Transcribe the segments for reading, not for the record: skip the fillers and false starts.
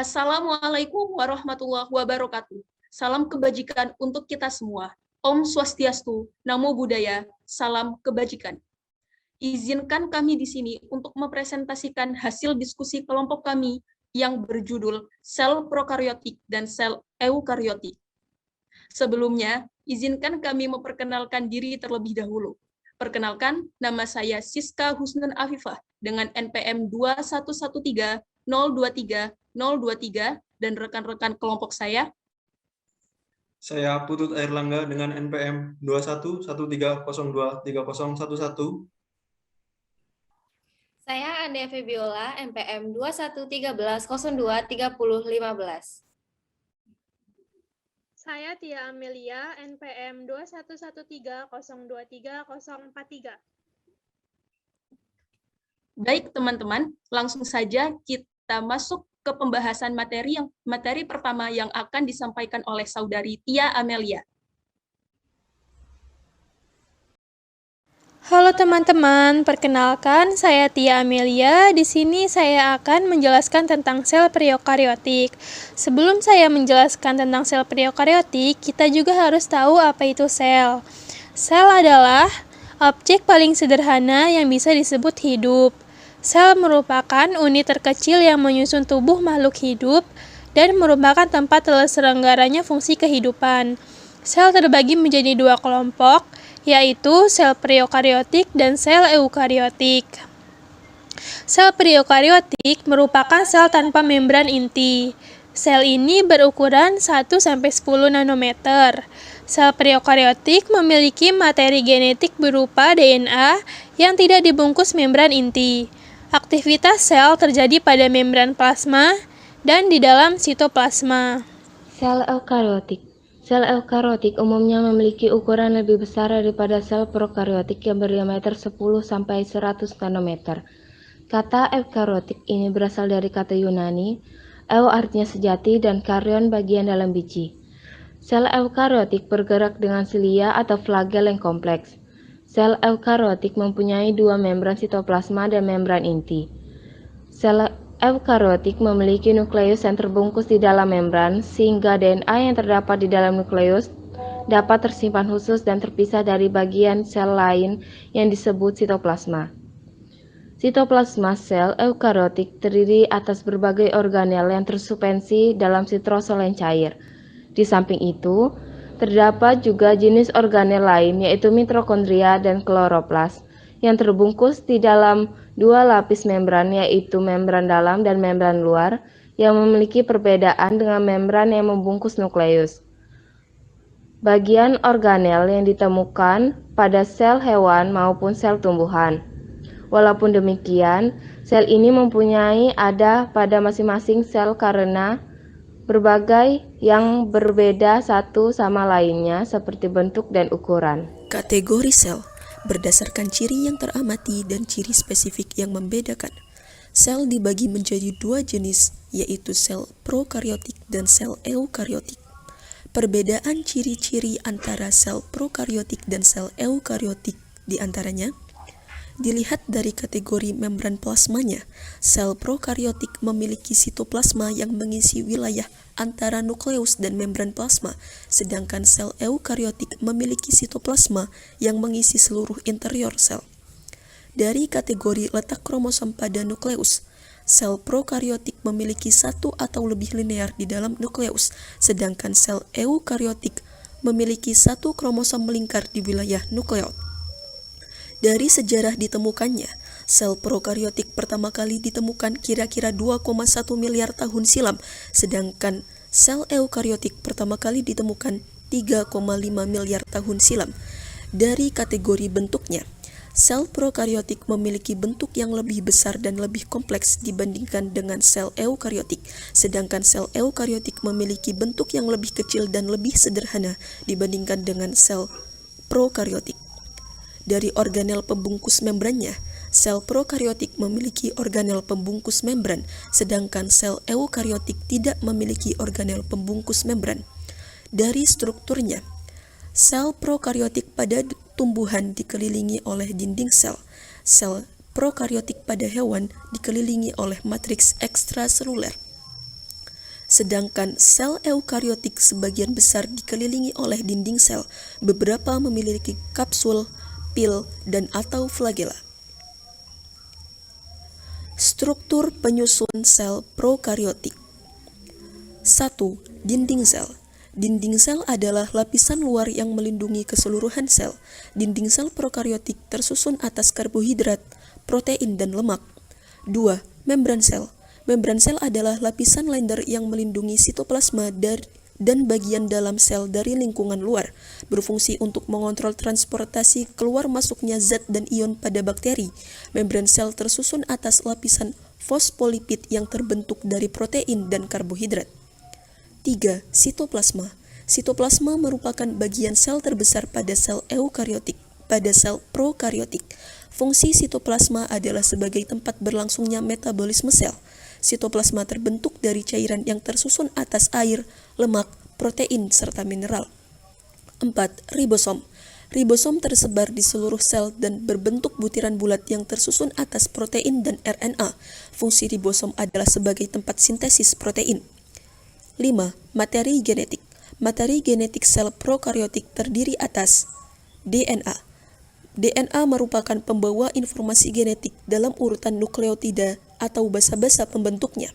Assalamualaikum warahmatullahi wabarakatuh. Salam kebajikan untuk kita semua. Om Swastiastu, Namo Buddhaya, salam kebajikan. Izinkan kami di sini untuk mempresentasikan hasil diskusi kelompok kami yang berjudul sel prokaryotik dan sel eukaryotik. Sebelumnya, izinkan kami memperkenalkan diri terlebih dahulu. Perkenalkan, nama saya Siska Husnun Afifah dengan NPM 2113023 dan rekan-rekan kelompok saya. Saya Putut Airlangga dengan NPM 2113023011. Saya Ania Febiola, NPM 2113023015. Saya Tia Amelia, NPM 2113023043. Baik teman-teman, langsung saja kita masuk ke pembahasan materi pertama yang akan disampaikan oleh Saudari Tia Amelia. Halo teman-teman, perkenalkan saya Tia Amelia. Di sini saya akan menjelaskan tentang sel prokaryotik. Sebelum saya menjelaskan tentang sel prokaryotik, kita juga harus tahu apa itu sel. Sel adalah objek paling sederhana yang bisa disebut hidup. Sel merupakan unit terkecil yang menyusun tubuh makhluk hidup dan merupakan tempat terselenggaranya fungsi kehidupan. Sel terbagi menjadi dua kelompok, yaitu sel prokaryotik dan sel eukaryotik. Sel prokaryotik merupakan sel tanpa membran inti. Sel ini berukuran 1-10 nanometer. Sel prokaryotik memiliki materi genetik berupa DNA yang tidak dibungkus membran inti. Aktivitas sel terjadi pada membran plasma dan di dalam sitoplasma. Sel eukaryotik. Sel eukaryotik umumnya memiliki ukuran lebih besar daripada sel prokaryotik yang berdiameter 10-100 nanometer. Kata eukaryotik ini berasal dari kata Yunani, eu artinya sejati dan karyon bagian dalam biji. Sel eukaryotik bergerak dengan silia atau flagel yang kompleks. Sel eukaryotik mempunyai dua membran sitoplasma dan membran inti. Sel eukaryotik memiliki nukleus yang terbungkus di dalam membran, sehingga DNA yang terdapat di dalam nukleus dapat tersimpan khusus dan terpisah dari bagian sel lain yang disebut sitoplasma. Sitoplasma sel eukaryotik terdiri atas berbagai organel yang tersuspensi dalam sitrosol yang cair. Di samping itu, terdapat juga jenis organel lain yaitu mitokondria dan kloroplas yang terbungkus di dalam dua lapis membran, yaitu membran dalam dan membran luar, yang memiliki perbedaan dengan membran yang membungkus nukleus. Bagian organel yang ditemukan pada sel hewan maupun sel tumbuhan. Walaupun demikian, sel ini mempunyai ada pada masing-masing sel karena berbagai yang berbeda satu sama lainnya seperti bentuk dan ukuran. Kategori sel berdasarkan ciri yang teramati dan ciri spesifik yang membedakan. Sel dibagi menjadi dua jenis, yaitu sel prokaryotik dan sel eukaryotik. Perbedaan ciri-ciri antara sel prokaryotik dan sel eukaryotik diantaranya dilihat dari kategori membran plasmanya. Sel prokaryotik memiliki sitoplasma yang mengisi wilayah antara nukleus dan membran plasma, sedangkan sel eukaryotik memiliki sitoplasma yang mengisi seluruh interior sel. Dari kategori letak kromosom pada nukleus, sel prokaryotik memiliki satu atau lebih linear di dalam nukleus, sedangkan sel eukaryotik memiliki satu kromosom melingkar di wilayah nukleot. Dari sejarah ditemukannya, sel prokaryotik pertama kali ditemukan kira-kira 2,1 miliar tahun silam, sedangkan sel eukaryotik pertama kali ditemukan 3,5 miliar tahun silam. Dari kategori bentuknya, sel prokaryotik memiliki bentuk yang lebih besar dan lebih kompleks dibandingkan dengan sel eukaryotik, sedangkan sel eukaryotik memiliki bentuk yang lebih kecil dan lebih sederhana dibandingkan dengan sel prokaryotik. Dari organel pembungkus membrannya, sel prokaryotik memiliki organel pembungkus membran, sedangkan sel eukaryotik tidak memiliki organel pembungkus membran. Dari strukturnya, sel prokaryotik pada tumbuhan dikelilingi oleh dinding sel. Sel prokaryotik pada hewan dikelilingi oleh matriks ekstraseluler. Sedangkan sel eukariotik sebagian besar dikelilingi oleh dinding sel, beberapa memiliki kapsul, pil, dan atau flagela. Struktur penyusun sel prokariotik. 1. Dinding sel. Dinding sel adalah lapisan luar yang melindungi keseluruhan sel. Dinding sel prokariotik tersusun atas karbohidrat, protein, dan lemak. 2. Membran sel. Membran sel adalah lapisan lender yang melindungi sitoplasma dan bagian dalam sel dari lingkungan luar, berfungsi untuk mengontrol transportasi keluar masuknya zat dan ion pada bakteri. Membran sel tersusun atas lapisan fosfolipid yang terbentuk dari protein dan karbohidrat. 3. Sitoplasma. Sitoplasma merupakan bagian sel terbesar pada sel eukariotik. Pada sel prokariotik, fungsi sitoplasma adalah sebagai tempat berlangsungnya metabolisme sel. Sitoplasma terbentuk dari cairan yang tersusun atas air, lemak, protein, serta mineral. 4. Ribosom. Ribosom tersebar di seluruh sel dan berbentuk butiran bulat yang tersusun atas protein dan RNA. Fungsi ribosom adalah sebagai tempat sintesis protein. 5. Materi genetik. Materi genetik sel prokariotik terdiri atas DNA. DNA merupakan pembawa informasi genetik dalam urutan nukleotida atau basa-basa pembentuknya.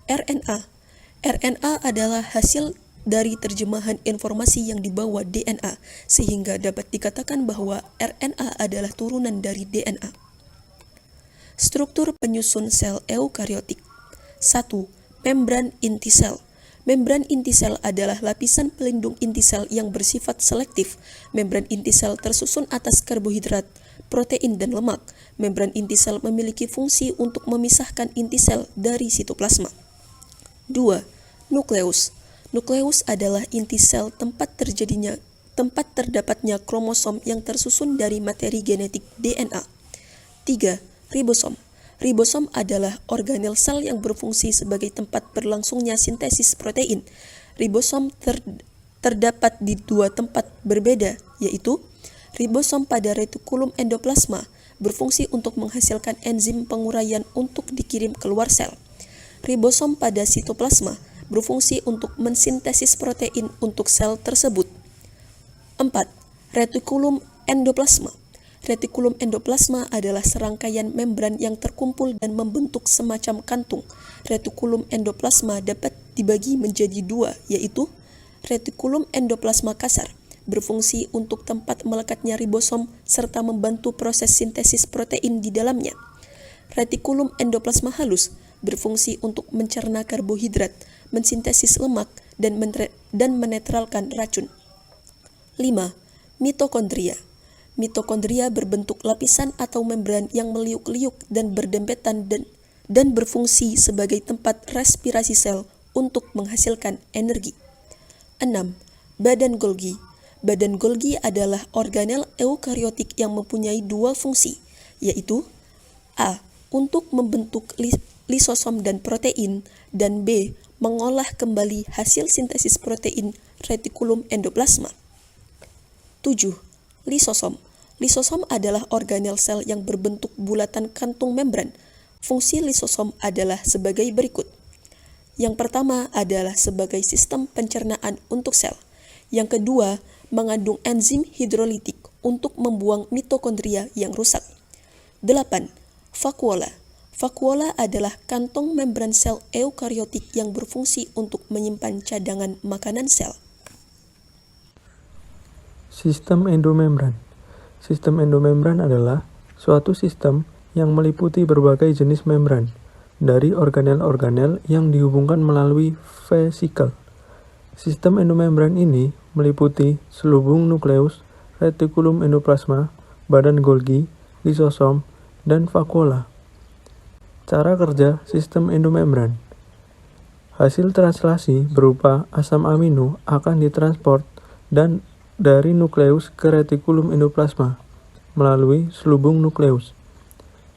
RNA. RNA adalah hasil dari terjemahan informasi yang dibawa DNA, sehingga dapat dikatakan bahwa RNA adalah turunan dari DNA. Struktur penyusun sel eukariotik. 1. Membran inti sel. Membran inti sel adalah lapisan pelindung inti sel yang bersifat selektif. Membran inti sel tersusun atas karbohidrat, protein, dan lemak. Membran inti sel memiliki fungsi untuk memisahkan inti sel dari sitoplasma. 2. Nukleus. Nukleus adalah inti sel tempat terdapatnya kromosom yang tersusun dari materi genetik DNA. 3. Ribosom. Ribosom adalah organel sel yang berfungsi sebagai tempat berlangsungnya sintesis protein. Ribosom terdapat di dua tempat berbeda, yaitu ribosom pada retikulum endoplasma, berfungsi untuk menghasilkan enzim penguraian untuk dikirim keluar sel. Ribosom pada sitoplasma, berfungsi untuk mensintesis protein untuk sel tersebut. 4. Retikulum endoplasma. Retikulum endoplasma adalah serangkaian membran yang terkumpul dan membentuk semacam kantung. Retikulum endoplasma dapat dibagi menjadi dua, yaitu retikulum endoplasma kasar, berfungsi untuk tempat melekatnya ribosom serta membantu proses sintesis protein di dalamnya. Retikulum endoplasma halus, berfungsi untuk mencerna karbohidrat, mensintesis lemak, dan menetralkan racun. 5. Mitokondria. Mitokondria berbentuk lapisan atau membran yang meliuk-liuk dan berdempetan dan berfungsi sebagai tempat respirasi sel untuk menghasilkan energi. 6. Badan Golgi. Badan Golgi adalah organel eukariotik yang mempunyai dua fungsi, yaitu A. Untuk membentuk lisosom dan protein, dan B. Mengolah kembali hasil sintesis protein retikulum endoplasma. 7. Lisosom. Lisosom adalah organel sel yang berbentuk bulatan kantung membran. Fungsi lisosom adalah sebagai berikut. Yang pertama adalah sebagai sistem pencernaan untuk sel. Yang kedua, mengandung enzim hidrolitik untuk membuang mitokondria yang rusak. 8. Vakuola. Vakuola adalah kantong membran sel eukariotik yang berfungsi untuk menyimpan cadangan makanan sel. Sistem endomembran. Sistem endomembran adalah suatu sistem yang meliputi berbagai jenis membran dari organel-organel yang dihubungkan melalui vesikel. Sistem endomembran ini meliputi selubung nukleus, retikulum endoplasma, badan Golgi, lisosom, dan vakuola. Cara kerja sistem endomembran. Hasil translasi berupa asam amino akan ditransport dari nukleus ke retikulum endoplasma melalui selubung nukleus.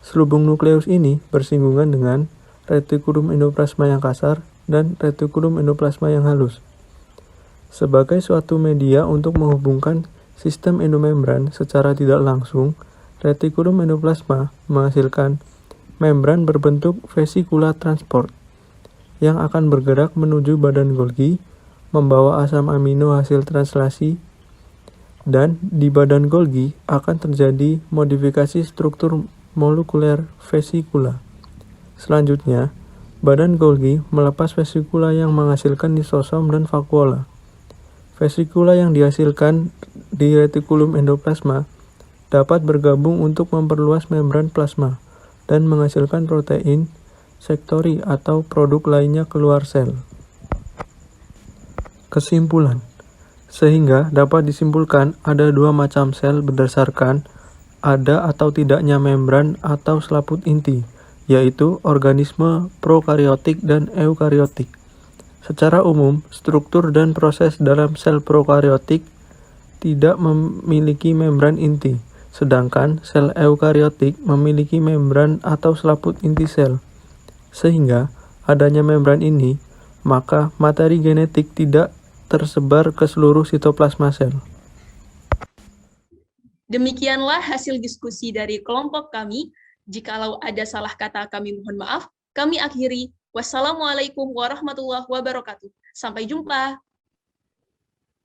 Selubung nukleus ini bersinggungan dengan retikulum endoplasma yang kasar dan retikulum endoplasma yang halus. Sebagai suatu media untuk menghubungkan sistem endomembran secara tidak langsung, retikulum endoplasma menghasilkan membran berbentuk vesikula transport yang akan bergerak menuju badan Golgi, membawa asam amino hasil translasi, dan di badan Golgi akan terjadi modifikasi struktur molekuler vesikula. Selanjutnya, badan Golgi melepas vesikula yang menghasilkan lisosom dan vakuola. Vesikula yang dihasilkan di retikulum endoplasma dapat bergabung untuk memperluas membran plasma dan menghasilkan protein, sektori atau produk lainnya keluar sel. Kesimpulan, sehingga dapat disimpulkan ada dua macam sel berdasarkan ada atau tidaknya membran atau selaput inti, yaitu organisme prokariotik dan eukariotik. Secara umum, struktur dan proses dalam sel prokariotik tidak memiliki membran inti, sedangkan sel eukariotik memiliki membran atau selaput inti sel. Sehingga adanya membran ini, maka materi genetik tidak tersebar ke seluruh sitoplasma sel. Demikianlah hasil diskusi dari kelompok kami. Jikalau ada salah kata kami mohon maaf. Kami akhiri. Wassalamualaikum warahmatullahi wabarakatuh. Sampai jumpa.